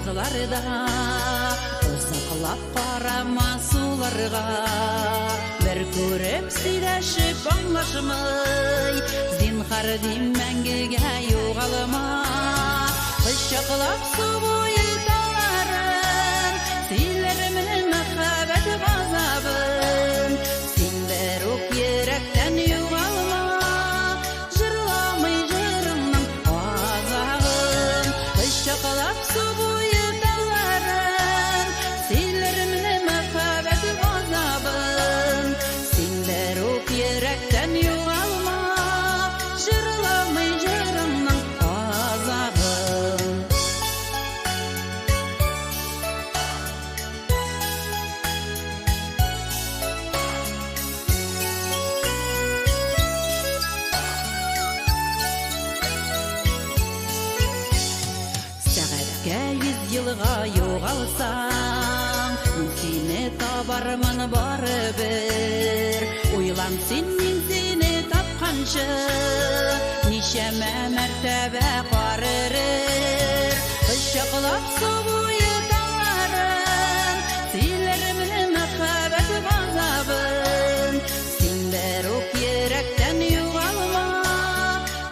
yılgılarda Uzaqlap qarama sularga Bir көріп сөйләшіп аңлашмай Зинһар дим мәңгегә югалма Құшақлап су бойы таларын Сөйләрмен мәхәббәт газабын Сендер ук йөрәктән югалма Жырламый жырымның азагын Құшақлап су бойы таларын Сөйләрмен мәхәббәт газабын Сендер ук йөрәктән югалма Жырламый жырымның азагын Сәгатькә 100 елга югалсаң Сине табармын барыбер Уйлан син мин сине тапканчы Ничәмә мәртәбә карырыр Құшақлап су буе таларын Сөйләрмен мәхәббәт газабын Сендер ук йөрәктән югалма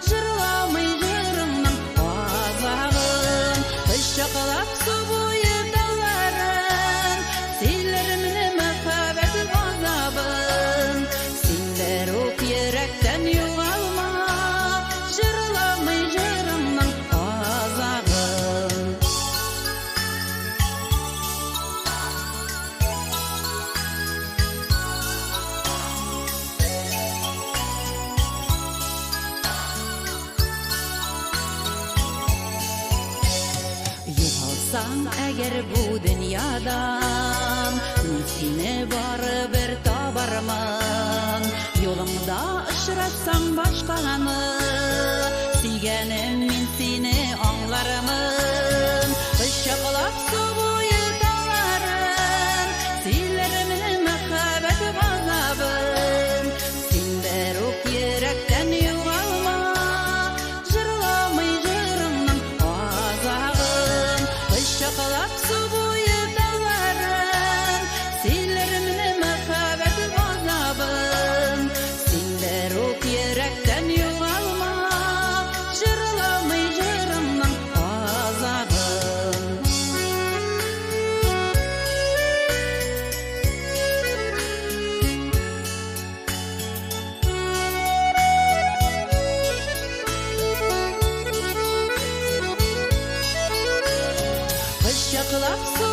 Жырламый жырымның азагын Құшақлап су буе таларын Сөйләрмен мәхәббәт газабын Сендер ук йөрәктән югалма Жырламый жырымның азагын Югалсаң әгәр бу дөньядан Мин сине барыбер табармын Юлыңда очратсаң башканы Сөйгәнем мин сине аңлармын Құшақлап су буе таларын Сөйләрмен мәхәббәт газабын Сендер ук йөрәктән югалма Жырламый жырымның азагын Құшақлап су буе таларын Сөйләрмен мәхәббәт газабын Сендер ук йөрәктән югалма Жырламый жырымның азагын Құшақлап су